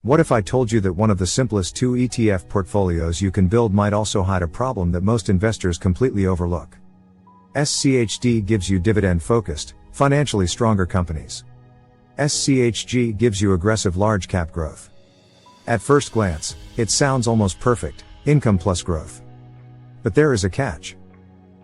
What if I told you that one of the simplest two ETF portfolios you can build might also hide a problem that most investors completely overlook? SCHD gives you dividend-focused, financially stronger companies. SCHG gives you aggressive large-cap growth. At first glance, it sounds almost perfect, income plus growth. But there is a catch.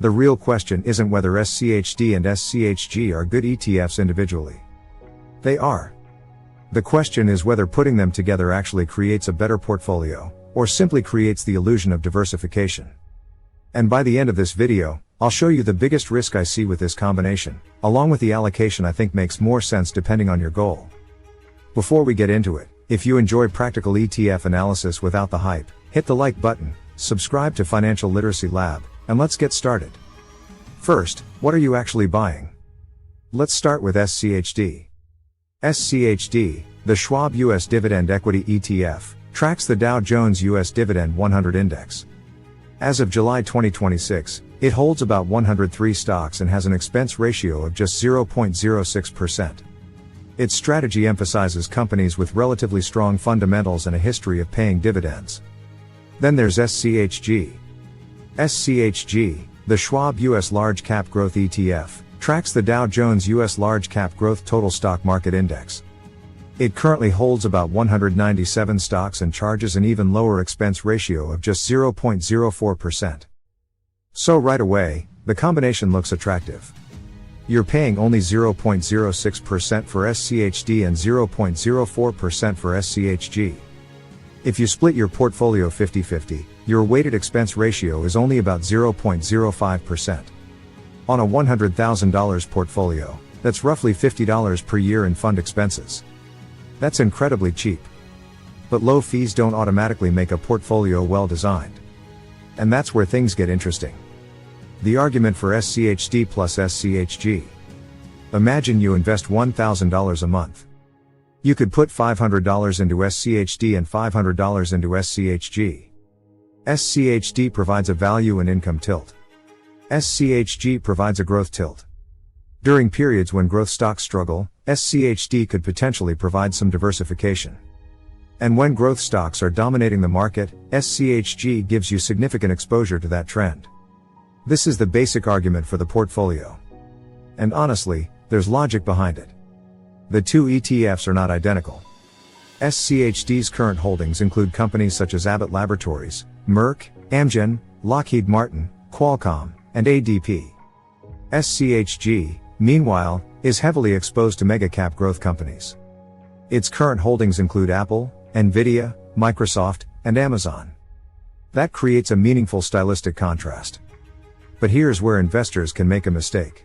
The real question isn't whether SCHD and SCHG are good ETFs individually. They are. The question is whether putting them together actually creates a better portfolio, or simply creates the illusion of diversification. And by the end of this video, I'll show you the biggest risk I see with this combination, along with the allocation I think makes more sense depending on your goal. Before we get into it, if you enjoy practical ETF analysis without the hype, hit the like button, subscribe to Financial Literacy Lab, and let's get started. First, what are you actually buying? Let's start with SCHD. SCHD, the Schwab US Dividend Equity ETF, tracks the Dow Jones US Dividend 100 Index. As of July 2026, it holds about 103 stocks and has an expense ratio of just 0.06%. Its strategy emphasizes companies with relatively strong fundamentals and a history of paying dividends. Then there's SCHG. SCHG, the Schwab US Large Cap Growth ETF, tracks the Dow Jones US Large Cap Growth Total Stock Market Index. It currently holds about 197 stocks and charges an even lower expense ratio of just 0.04%. So right away, the combination looks attractive. You're paying only 0.06% for SCHD and 0.04% for SCHG. If you split your portfolio 50-50, your weighted expense ratio is only about 0.05%. On a $100,000 portfolio, that's roughly $50 per year in fund expenses. That's incredibly cheap. But low fees don't automatically make a portfolio well designed. And that's where things get interesting. The argument for SCHD plus SCHG. Imagine you invest $1,000 a month. You could put $500 into SCHD and $500 into SCHG. SCHD provides a value and income tilt. SCHG provides a growth tilt. During periods when growth stocks struggle, SCHD could potentially provide some diversification. And when growth stocks are dominating the market, SCHG gives you significant exposure to that trend. This is the basic argument for the portfolio. And honestly, there's logic behind it. The two ETFs are not identical. SCHD's current holdings include companies such as Abbott Laboratories, Merck, Amgen, Lockheed Martin, Qualcomm, and ADP. SCHG, meanwhile, is heavily exposed to mega-cap growth companies. Its current holdings include Apple, Nvidia, Microsoft, and Amazon. That creates a meaningful stylistic contrast. But here's where investors can make a mistake.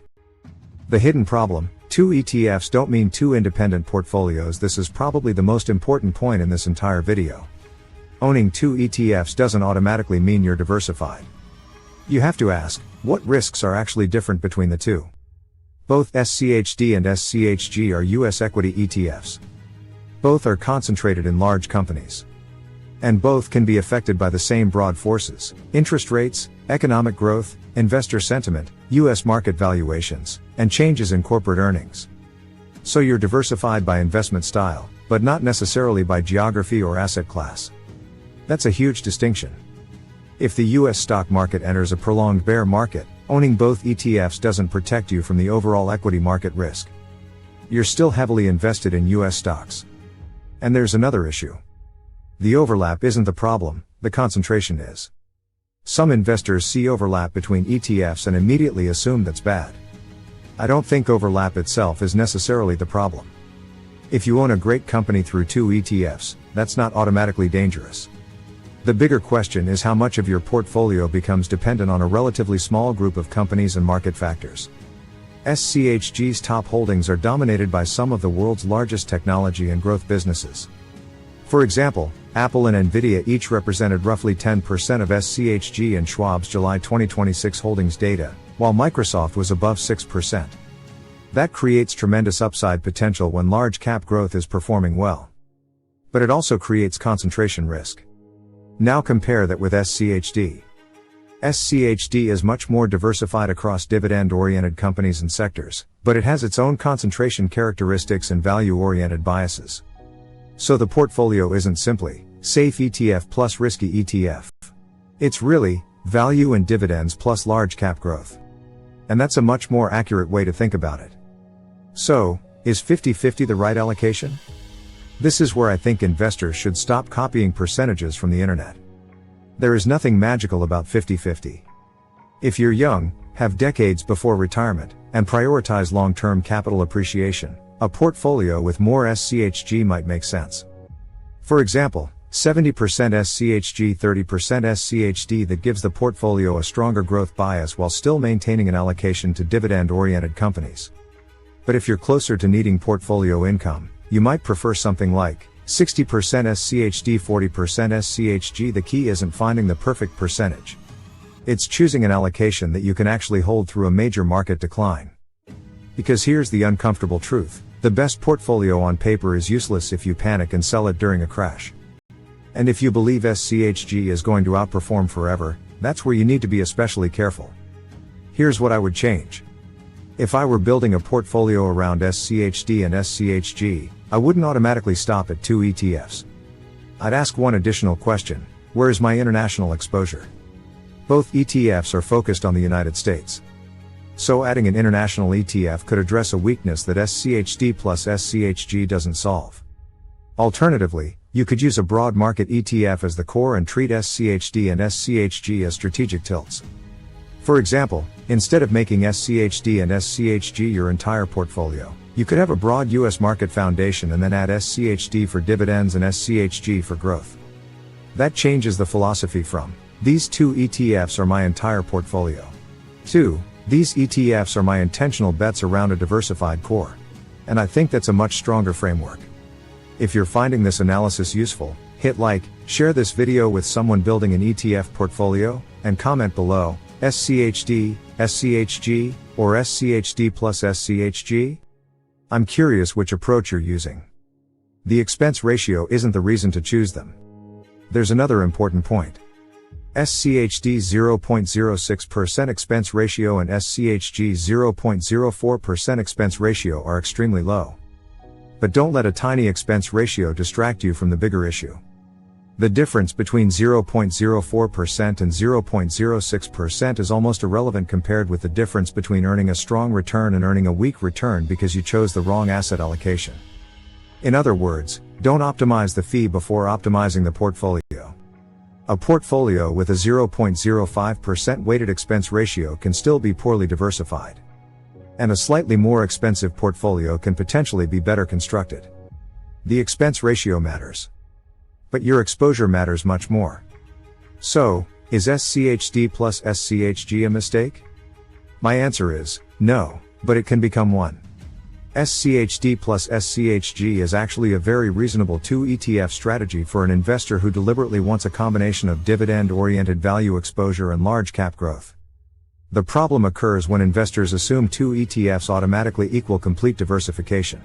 The hidden problem: two ETFs don't mean two independent portfolios. This is probably the most important point in this entire video. Owning two ETFs doesn't automatically mean you're diversified. You have to ask, what risks are actually different between the two? Both SCHD and SCHG are US equity ETFs. Both are concentrated in large companies. And both can be affected by the same broad forces: interest rates, economic growth, investor sentiment, US market valuations, and changes in corporate earnings. So you're diversified by investment style, but not necessarily by geography or asset class. That's a huge distinction. If the US stock market enters a prolonged bear market, owning both ETFs doesn't protect you from the overall equity market risk. You're still heavily invested in US stocks. And there's another issue. The overlap isn't the problem, the concentration is. Some investors see overlap between ETFs and immediately assume that's bad. I don't think overlap itself is necessarily the problem. If you own a great company through two ETFs, that's not automatically dangerous. The bigger question is how much of your portfolio becomes dependent on a relatively small group of companies and market factors. SCHG's top holdings are dominated by some of the world's largest technology and growth businesses. For example, Apple and Nvidia each represented roughly 10% of SCHG and Schwab's July 2026 holdings data, while Microsoft was above 6%. That creates tremendous upside potential when large cap growth is performing well. But it also creates concentration risk. Now compare that with SCHD. SCHD is much more diversified across dividend-oriented companies and sectors, but it has its own concentration characteristics and value-oriented biases. So the portfolio isn't simply safe ETF plus risky ETF. It's really value and dividends plus large cap growth. And that's a much more accurate way to think about it. So, is 50-50 the right allocation? This is where I think investors should stop copying percentages from the internet. There is nothing magical about 50-50. If you're young, have decades before retirement, and prioritize long-term capital appreciation, a portfolio with more SCHG might make sense. For example, 70% SCHG, 30% SCHD that gives the portfolio a stronger growth bias while still maintaining an allocation to dividend-oriented companies. But if you're closer to needing portfolio income, you might prefer something like 60% SCHD, 40% SCHG. The key isn't finding the perfect percentage. It's choosing an allocation that you can actually hold through a major market decline. Because here's the uncomfortable truth: the best portfolio on paper is useless if you panic and sell it during a crash. And if you believe SCHG is going to outperform forever, that's where you need to be especially careful. Here's what I would change. If I were building a portfolio around SCHD and SCHG, I wouldn't automatically stop at 2 ETFs. I'd ask one additional question: where is my international exposure? Both ETFs are focused on the United States. So adding an international ETF could address a weakness that SCHD plus SCHG doesn't solve. Alternatively, you could use a broad market ETF as the core and treat SCHD and SCHG as strategic tilts. For example, instead of making SCHD and SCHG your entire portfolio, you could have a broad US market foundation and then add SCHD for dividends and SCHG for growth. That changes the philosophy from, these 2 ETFs are my entire portfolio, to, these ETFs are my intentional bets around a diversified core. And I think that's a much stronger framework. If you're finding this analysis useful, hit like, share this video with someone building an ETF portfolio, and comment below, SCHD, SCHG, or SCHD plus SCHG? I'm curious which approach you're using. The expense ratio isn't the reason to choose them. There's another important point. SCHD 0.06% expense ratio and SCHG 0.04% expense ratio are extremely low. But don't let a tiny expense ratio distract you from the bigger issue. The difference between 0.04% and 0.06% is almost irrelevant compared with the difference between earning a strong return and earning a weak return because you chose the wrong asset allocation. In other words, don't optimize the fee before optimizing the portfolio. A portfolio with a 0.05% weighted expense ratio can still be poorly diversified. And a slightly more expensive portfolio can potentially be better constructed. The expense ratio matters. But your exposure matters much more. So, is SCHD plus SCHG a mistake? My answer is, no, but it can become one. SCHD plus SCHG is actually a very reasonable 2 ETF strategy for an investor who deliberately wants a combination of dividend-oriented value exposure and large cap growth. The problem occurs when investors assume 2 ETFs automatically equal complete diversification.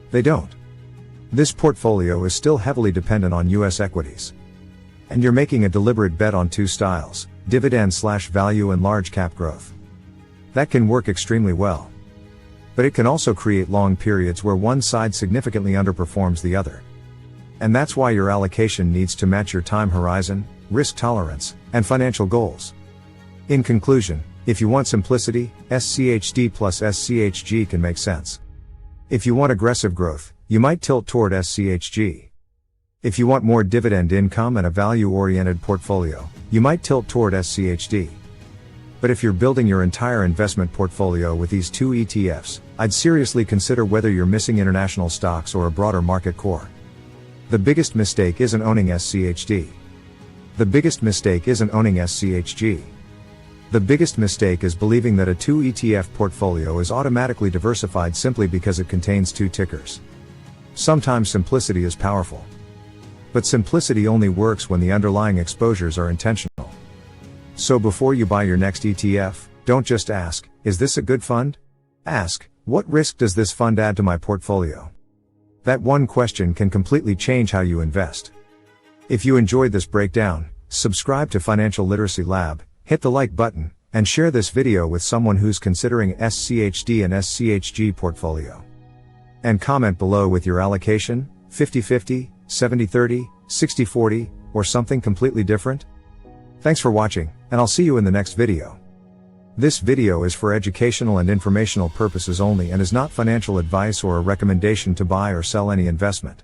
They don't. This portfolio is still heavily dependent on US equities. And you're making a deliberate bet on 2 styles, dividend/value and large cap growth. That can work extremely well. But it can also create long periods where one side significantly underperforms the other. And that's why your allocation needs to match your time horizon, risk tolerance, and financial goals. In conclusion, if you want simplicity, SCHD plus SCHG can make sense. If you want aggressive growth, you might tilt toward SCHG. If you want more dividend income and a value-oriented portfolio, you might tilt toward SCHD. But if you're building your entire investment portfolio with these 2 ETFs, I'd seriously consider whether you're missing international stocks or a broader market core. The biggest mistake isn't owning SCHD. The biggest mistake isn't owning SCHG. The biggest mistake is believing that a 2 ETF portfolio is automatically diversified simply because it contains 2 tickers. Sometimes simplicity is powerful. But simplicity only works when the underlying exposures are intentional. So before you buy your next ETF, don't just ask, is this a good fund? Ask, what risk does this fund add to my portfolio? That one question can completely change how you invest. If you enjoyed this breakdown, subscribe to Financial Literacy Lab, hit the like button, and share this video with someone who's considering SCHD and SCHG portfolio. And comment below with your allocation, 50-50, 70-30, 60-40, or something completely different? Thanks for watching, and I'll see you in the next video. This video is for educational and informational purposes only and is not financial advice or a recommendation to buy or sell any investment.